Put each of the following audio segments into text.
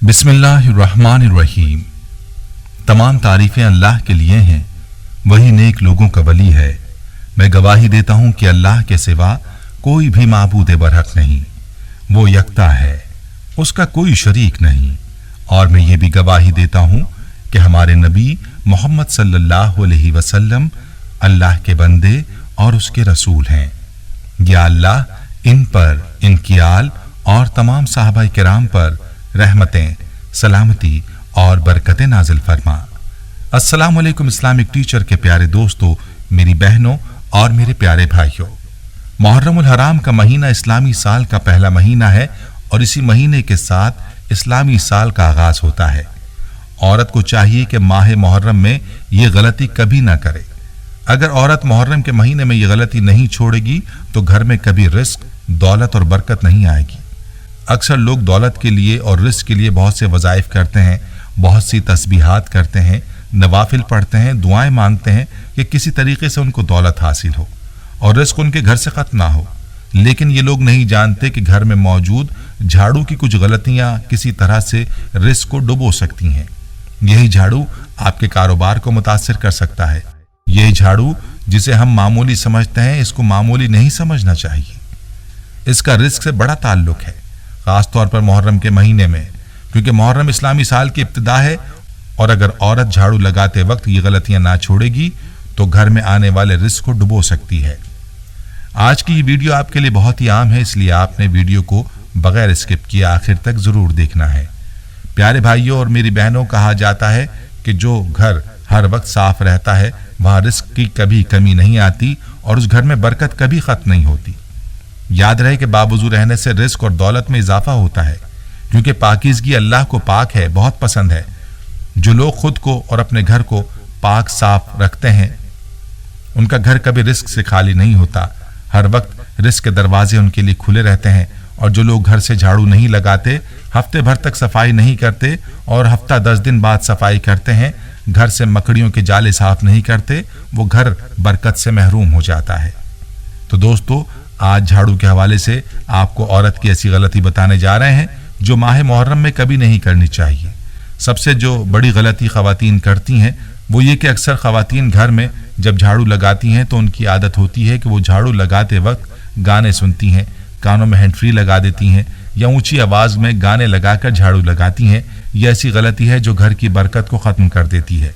बिस्मिल्लाहिर्रहमानिर्रहीम। तमाम तारीफ़ें अल्लाह के लिए हैं, वही नेक लोगों का वली है। मैं गवाही देता हूँ कि अल्लाह के सिवा कोई भी माबूद बरहक नहीं, वो यकता है, उसका कोई शरीक नहीं। और मैं ये भी गवाही देता हूँ कि हमारे नबी मोहम्मद सल्लल्लाहु अलैहि वसल्लम अल्लाह के बंदे और उसके रसूल हैं। या अल्लाह इन पर, इनकी आल और तमाम साहबा किराम पर रहमतें, सलामती और बरकतें नाजिल फरमा। अस्सलाम वालेकुम इस्लामिक टीचर के प्यारे दोस्तों, मेरी बहनों और मेरे प्यारे भाइयों, मुहर्रमुल हराम का महीना इस्लामी साल का पहला महीना है और इसी महीने के साथ इस्लामी साल का आगाज होता है। औरत को चाहिए कि माह मुहर्रम में ये गलती कभी ना करे। अगर औरत मुहर्रम के महीने में ये गलती नहीं छोड़ेगी तो घर में कभी रिस्क, दौलत और बरकत नहीं आएगी। अक्सर लोग दौलत के लिए और रिस्क के लिए बहुत से वज़ाइफ करते हैं, बहुत सी तस्बीहात करते हैं, नवाफिल पढ़ते हैं, दुआएं मांगते हैं कि किसी तरीके से उनको दौलत हासिल हो और रिस्क उनके घर से ख़त्म ना हो। लेकिन ये लोग नहीं जानते कि घर में मौजूद झाड़ू की कुछ गलतियां किसी तरह से रिस्क को डुबो सकती हैं। यही झाड़ू आपके कारोबार को मुतासिर कर सकता है। यही झाड़ू जिसे हम मामूली समझते हैं, इसको मामूली नहीं समझना चाहिए। इसका रिस्क से बड़ा ताल्लुक है, खास तौर पर मुहर्रम के महीने में, क्योंकि मुहर्रम इस्लामी साल की इब्तिदा है और अगर औरत झाड़ू लगाते वक्त ये गलतियां ना छोड़ेगी तो घर में आने वाले रिस्क को डुबो सकती है। आज की ये वीडियो आपके लिए बहुत ही आम है, इसलिए आपने वीडियो को बगैर स्किप किए आखिर तक जरूर देखना है। प्यारे भाइयों और मेरी बहनों, कहा जाता है कि जो घर हर वक्त साफ रहता है वहां रिस्क की कभी कमी नहीं आती और उस घर में बरकत कभी खत्म नहीं होती। याद रहे कि बावजू रहने से रिस्क और दौलत में इजाफा होता है, क्योंकि पाकीज़गी अल्लाह को पाक है, बहुत पसंद है। जो लोग खुद को और अपने घर को पाक साफ रखते हैं उनका घर कभी रिस्क से खाली नहीं होता। हर वक्त रिस्क के दरवाजे उनके लिए खुले रहते हैं। और जो लोग घर से झाड़ू नहीं लगाते, हफ्ते भर तक सफाई नहीं करते और हफ्ता 10 दिन बाद सफाई करते हैं, घर से मकड़ियों के जाले साफ नहीं करते, वो घर बरकत से महरूम हो जाता है। तो दोस्तों, आज झाड़ू के हवाले से आपको औरत की ऐसी गलती बताने जा रहे हैं जो माह मुहर्रम में कभी नहीं करनी चाहिए। सबसे जो बड़ी गलती ख़वातीन करती हैं वो ये कि अक्सर ख़वातीन घर में जब झाड़ू लगाती हैं तो उनकी आदत होती है कि वो झाड़ू लगाते वक्त गाने सुनती हैं, कानों में हैंड फ्री लगा देती हैं या ऊंची आवाज़ में गाने लगाकर झाड़ू लगाती हैं। ये ऐसी गलती है जो घर की बरकत को ख़त्म कर देती है।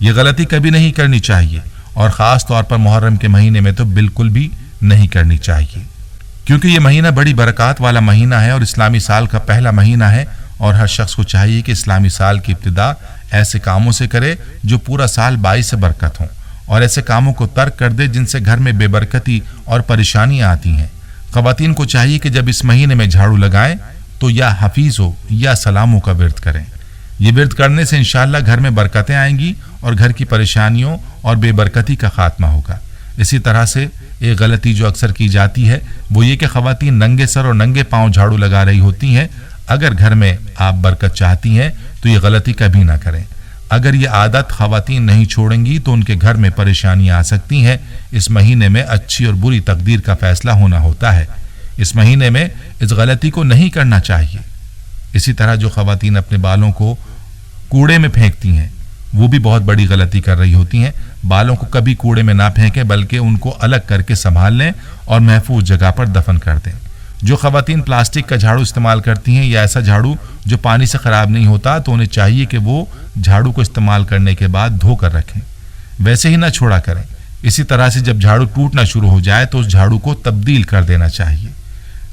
ये गलती कभी नहीं करनी चाहिए और ख़ास तौर पर मुहर्रम के महीने में तो बिल्कुल भी नहीं करनी चाहिए, क्योंकि ये महीना बड़ी बरकत वाला महीना है और इस्लामी साल का पहला महीना है। और हर शख्स को चाहिए कि इस्लामी साल की इब्तिदा ऐसे कामों से करे जो पूरा साल बाइस से बरकत हों और ऐसे कामों को तर्क कर दे जिनसे घर में बेबरकती और परेशानियां आती हैं। ख़वातीन को चाहिए कि जब इस महीने में झाड़ू लगाएं तो या हफीज़ों या सलामों का विर्द करें। ये विर्द करने से इंशाअल्लाह घर में बरकतें आएंगी और घर की परेशानियों और बेबरकती का खात्मा होगा। इसी तरह से एक गलती जो अक्सर की जाती है वो ये कि ख़वातीन नंगे सर और नंगे पांव झाड़ू लगा रही होती हैं। अगर घर में आप बरकत चाहती हैं तो ये गलती कभी ना करें। अगर ये आदत ख़वातीन नहीं छोड़ेंगी तो उनके घर में परेशानियां आ सकती हैं। इस महीने में अच्छी और बुरी तकदीर का फैसला होना होता है। इस महीने में इस गलती को नहीं करना चाहिए। इसी तरह जो ख़वातीन अपने बालों को कूड़े में फेंकती हैं वो भी बहुत बड़ी गलती कर रही होती हैं। बालों को कभी कूड़े में ना फेंकें, बल्कि उनको अलग करके संभाल लें और महफूज जगह पर दफन कर दें। जो ख़वातीन प्लास्टिक का झाड़ू इस्तेमाल करती हैं या ऐसा झाड़ू जो पानी से ख़राब नहीं होता, तो उन्हें चाहिए कि वो झाड़ू को इस्तेमाल करने के बाद धो कर रखें, वैसे ही ना छोड़ा करें। इसी तरह से जब झाड़ू टूटना शुरू हो जाए तो उस झाड़ू को तब्दील कर देना चाहिए।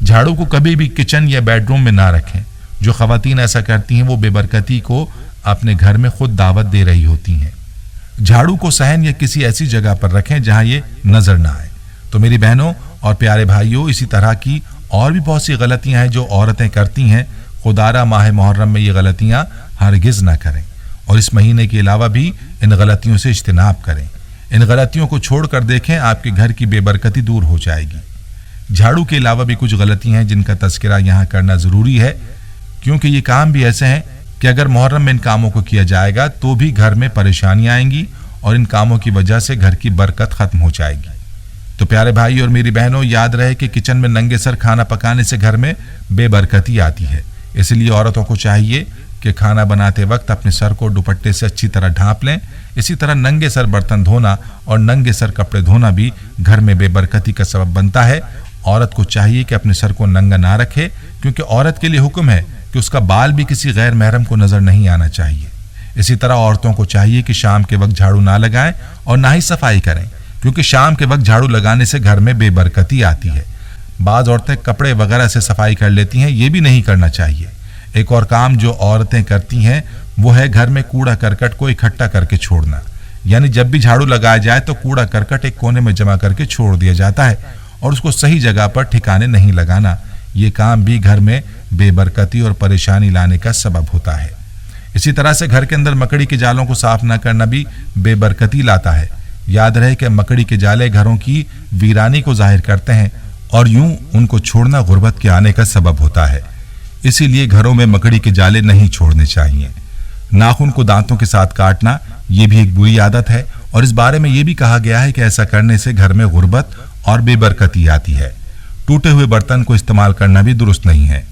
झाड़ू को कभी भी किचन या बेडरूम में ना रखें। जो ख़वातीन ऐसा करती हैं वो बेबरकती को अपने घर में खुद दावत दे रही होती हैं। झाड़ू को सहन या किसी ऐसी जगह पर रखें जहां ये नजर ना आए। तो मेरी बहनों और प्यारे भाइयों, इसी तरह की और भी बहुत सी गलतियां हैं जो औरतें करती हैं। खुदारा माह मुहर्रम में ये गलतियां हरगिज ना करें और इस महीने के अलावा भी इन गलतियों से इज्तिनाब करें। इन गलतियों को छोड़कर देखें, आपके घर की बेबरकती दूर हो जाएगी। झाड़ू के अलावा भी कुछ गलतियां हैं जिनका तज़किरा यहाँ करना ज़रूरी है, क्योंकि ये काम भी ऐसे हैं कि अगर मुहर्रम में इन कामों को किया जाएगा तो भी घर में परेशानियां आएंगी और इन कामों की वजह से घर की बरकत खत्म हो जाएगी। तो प्यारे भाई और मेरी बहनों, याद रहे कि किचन में नंगे सर खाना पकाने से घर में बेबरकती आती है। इसलिए औरतों को चाहिए कि खाना बनाते वक्त अपने सर को दुपट्टे से अच्छी तरह ढांप लें। इसी तरह नंगे सर बर्तन धोना और नंगे सर कपड़े धोना भी घर में बेबरकती का सबब बनता है। औरत को चाहिए कि अपने सर को नंगा ना रखे, क्योंकि औरत के लिए हुक्म है कि उसका बाल भी किसी गैर महरम को नजर नहीं आना चाहिए। इसी तरह औरतों को चाहिए कि शाम के वक्त झाड़ू ना लगाएं और ना ही सफाई करें, क्योंकि शाम के वक्त झाड़ू लगाने से घर में बेबरकती आती है। बाज औरतें कपड़े वगैरह से सफाई कर लेती हैं, ये भी नहीं करना चाहिए। एक और काम जो औरतें करती हैं वो है घर में कूड़ा करकट को इकट्ठा करके छोड़ना। यानी जब भी झाड़ू लगाया जाए तो कूड़ा करकट एक कोने में जमा करके छोड़ दिया जाता है और उसको सही जगह पर ठिकाने नहीं लगाना। ये काम भी घर में बेबरकती और परेशानी लाने का सबब होता है। इसी तरह से घर के अंदर मकड़ी के जालों को साफ न करना भी बेबरकती लाता है। याद रहे कि मकड़ी के जाले घरों की वीरानी को जाहिर करते हैं और यूं उनको छोड़ना गुर्बत के आने का सबब होता है। इसीलिए घरों में मकड़ी के जाले नहीं छोड़ने चाहिए। नाखून को दांतों के साथ काटना ये भी एक बुरी आदत है और इस बारे में ये भी कहा गया है कि ऐसा करने से घर में गुर्बत और बेबरकती आती है। टूटे हुए बर्तन को इस्तेमाल करना भी दुरुस्त नहीं है।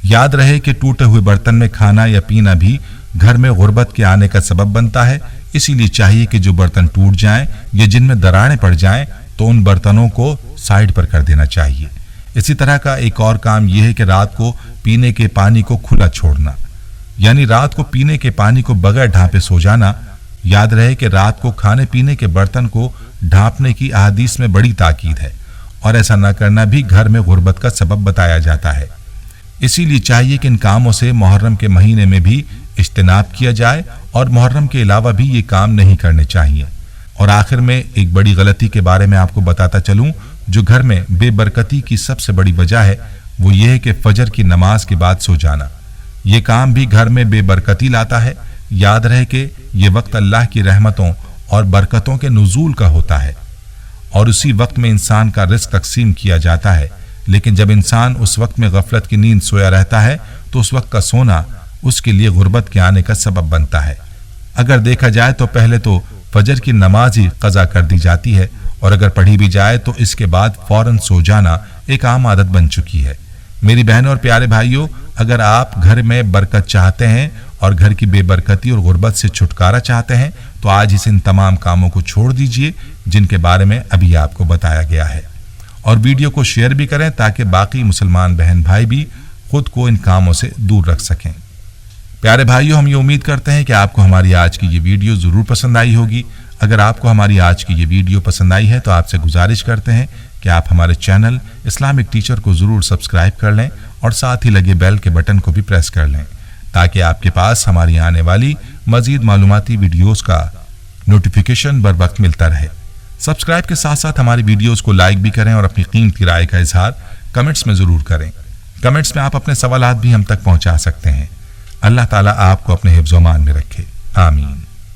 याद रहे कि टूटे हुए बर्तन में खाना या पीना भी घर में गुर्बत के आने का सबब बनता है। इसीलिए चाहिए कि जो बर्तन टूट जाएं या जिनमें दरारें पड़ जाएं तो उन बर्तनों को साइड पर कर देना चाहिए। इसी तरह का एक और काम यह है कि रात को पीने के पानी को खुला छोड़ना, यानी रात को पीने के पानी को बगैर ढांपे सो जाना। याद रहे कि रात को खाने पीने के बर्तन को ढांपने की अहादीस में बड़ी ताकीद है और ऐसा न करना भी घर में गुर्बत का सबब बताया जाता है। इसीलिए चाहिए कि इन कामों से मुहर्रम के महीने में भी इज्तिनाब किया जाए और मुहर्रम के अलावा भी ये काम नहीं करने चाहिए। और आखिर में एक बड़ी गलती के बारे में आपको बताता चलूं जो घर में बेबरकती की सबसे बड़ी वजह है, वो ये है कि फजर की नमाज के बाद सो जाना। ये काम भी घर में बेबरकती लाता है। याद रहे कि ये वक्त अल्लाह की रहमतों और बरकतों के नुज़ूल का होता है और उसी वक्त में इंसान का रिस्क तकसीम किया जाता है। लेकिन जब इंसान उस वक्त में गफलत की नींद सोया रहता है तो उस वक्त का सोना उसके लिए गुर्बत के आने का सबब बनता है। अगर देखा जाए तो पहले तो फजर की नमाज ही कज़ा कर दी जाती है और अगर पढ़ी भी जाए तो इसके बाद फौरन सो जाना एक आम आदत बन चुकी है। मेरी बहनों और प्यारे भाइयों, अगर आप घर में बरकत चाहते हैं और घर की बेबरकती और गुर्बत से छुटकारा चाहते हैं तो आज इस इन तमाम कामों को छोड़ दीजिए जिनके बारे में अभी आपको बताया गया है और वीडियो को शेयर भी करें ताकि बाकी मुसलमान बहन भाई भी खुद को इन कामों से दूर रख सकें। प्यारे भाइयों, हम ये उम्मीद करते हैं कि आपको हमारी आज की ये वीडियो ज़रूर पसंद आई होगी। अगर आपको हमारी आज की ये वीडियो पसंद आई है तो आपसे गुजारिश करते हैं कि आप हमारे चैनल इस्लामिक टीचर को ज़रूर सब्सक्राइब कर लें और साथ ही लगे बेल के बटन को भी प्रेस कर लें ताकि आपके पास हमारी आने वाली मज़ीद मालूमाती वीडियोज़ का नोटिफिकेशन बर वक्त मिलता रहे। सब्सक्राइब के साथ साथ हमारी वीडियोज़ को लाइक भी करें और अपनी कीमती राय का इजहार कमेंट्स में ज़रूर करें। कमेंट्स में आप अपने सवालात भी हम तक पहुँचा सकते हैं। अल्लाह ताला आपको अपने हिफ्ज़-ओ-मान में रखे। आमीन।